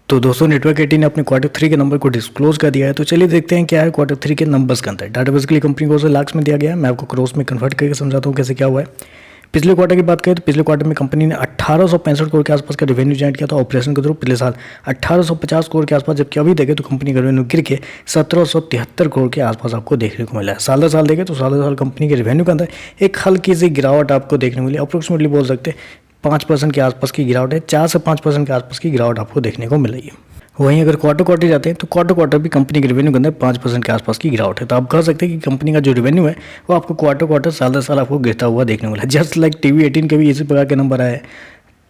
तो दोस्तों नेटवर्क 18 ने अपने Q3 के नंबर को डिस्क्लोज कर दिया है। तो चलिए देखते हैं क्या है Q3 के नंबर्स के अंदर। डाटा बेसिकली कंपनी को लाख्स में दिया गया है। मैं आपको क्रोस में कन्वर्ट करके समझाता हूँ कैसे क्या हुआ है। पिछले क्वार्टर की बात करें तो पिछले क्वार्टर में कंपनी ने 1865 करोड़ के आसपास का रेवेन्यू जनरेट किया था ऑपरेशन के थ्रू पिछले साल 1850 करोड़ के आसपास, जबकि अभी देखें तो कंपनी का रेवेन्यू गिर के 1773 करोड़ के आसपास आपको देखने को मिला है। साल दर साल देखें तो साल दर साल कंपनी के रेवेन्यू के अंदर एक हल्की सी गिरावट आपको देखने को मिली। अप्रोक्सीमेटली बोल सकते हैं 5% के आसपास की गिरावट है, 4 से 5% के आसपास की गिरावट आपको देखने को मिल रही है। वहीं अगर क्वार्टर जाते हैं तो क्वार्टर भी कंपनी के रेवेन्यू के अंदर 5% के आसपास की गिरावट है। तो आप कह सकते हैं कि कंपनी का जो रेवेन्यू है वो आपको क्वार्टर साल दर साल आपको गिरता हुआ देखने को मिला। जस्ट लाइक TV18 के भी इसी प्रकार के नंबर आए हैं।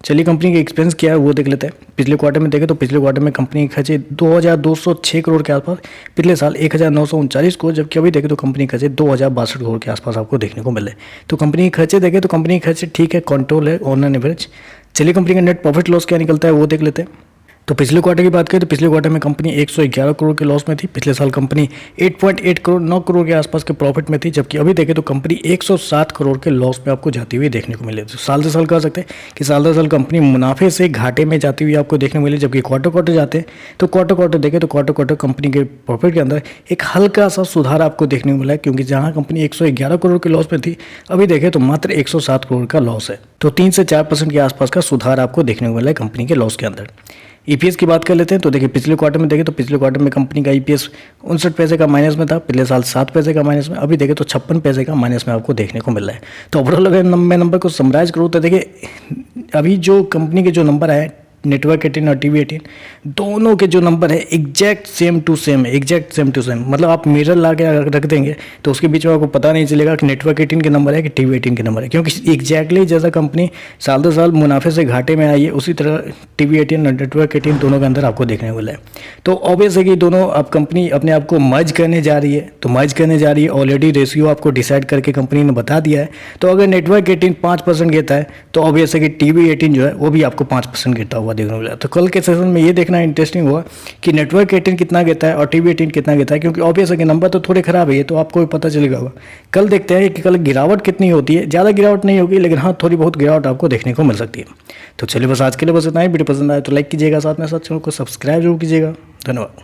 चलिए कंपनी के एक्सपेंस क्या है वो देख लेते हैं। पिछले क्वार्टर में देखें तो पिछले क्वार्टर में कंपनी के खर्चे 2206 करोड़ के आसपास, पिछले साल 1939 करोड़, जबकि अभी देखें तो कंपनी के खर्चे 2062 करोड़ के आसपास आपको देखने को मिले। तो कंपनी के खर्चे देखें तो कंपनी के खर्चे ठीक है, कंट्रोल है ऑन एन एवरेज। चलिए कंपनी का नेट प्रॉफिट लॉस क्या निकलता है वो देख लेते हैं। तो पिछले क्वार्टर की बात करें तो पिछले क्वार्टर में कंपनी 111 करोड़ के लॉस में थी। पिछले साल कंपनी 8.8 करोड़ 9 करोड़ के आसपास के प्रॉफिट में थी, जबकि अभी देखें तो कंपनी 107 करोड़ के लॉस में आपको जाती हुई देखने को मिले। तो साल से साल कह सकते हैं कि साल दर साल कंपनी मुनाफे से घाटे में जाती हुई आपको देखने को मिले। जबकि क्वार्टर जाते हैं तो क्वार्टर देखें तो क्वार्टर कंपनी के प्रॉफिट के अंदर एक हल्का सा सुधार आपको देखने को मिला है, क्योंकि जहाँ कंपनी 111 करोड़ के लॉस में थी अभी देखें तो मात्र 107 करोड़ का लॉस है। तो 3 से 4% के आसपास का सुधार आपको देखने को मिला है कंपनी के लॉस के अंदर। EPS की बात कर लेते हैं तो देखिए पिछले क्वार्टर में देखें तो पिछले क्वार्टर में कंपनी का EPS 59 पैसे का माइनस में था, पिछले साल 7 पैसे का माइनस में, अभी देखें तो 56 पैसे का माइनस में आपको देखने को मिल रहा है। तो ओवरऑल अगर मैं नंबर को समराइज करूँ तो देखिए अभी जो कंपनी के जो नंबर है नेटवर्क 18 और TV18 दोनों के जो नंबर है एग्जैक्ट सेम टू सेम मतलब आप मिरर ला के रख देंगे तो उसके बीच में आपको पता नहीं चलेगा कि नेटवर्क 18 के नंबर है कि TV18 के नंबर है, क्योंकि एग्जैक्टली जैसा कंपनी साल दर साल मुनाफे से घाटे में आई है उसी तरह TV18 और नेटवर्क 18 दोनों के अंदर आपको देखने को मिला है। तो ऑब्वियस है कि दोनों अब कंपनी अपने आप को मर्ज करने जा रही है। तो मर्ज करने जा रही है, ऑलरेडी रेशियो आपको डिसाइड करके कंपनी ने बता दिया है। तो अगर नेटवर्क 18 5% गिरता है तो ऑब्वियस है कि TV18 जो है वो भी आपको 5% गिरता हुआ देखने को मिला। तो कल के सेशन में ये देखना इंटरेस्टिंग हुआ कि नेटवर्क 18 कितना गिरता है और TV18 कितना गिरता है, क्योंकि ऑब्वियस है कि नंबर तो थोड़े खराब है, तो आपको भी पता चलेगा। कल देखते हैं कि कल गिरावट कितनी होती है। ज़्यादा गिरावट नहीं होगी, लेकिन हाँ थोड़ी बहुत गिरावट आपको देखने को मिल सकती है। तो चलिए बस आज के लिए बस इतना ही। वीडियो पसंद आए तो लाइक कीजिएगा, साथ में साथ चैनल को सब्सक्राइब जरूर कीजिएगा। धन्यवाद।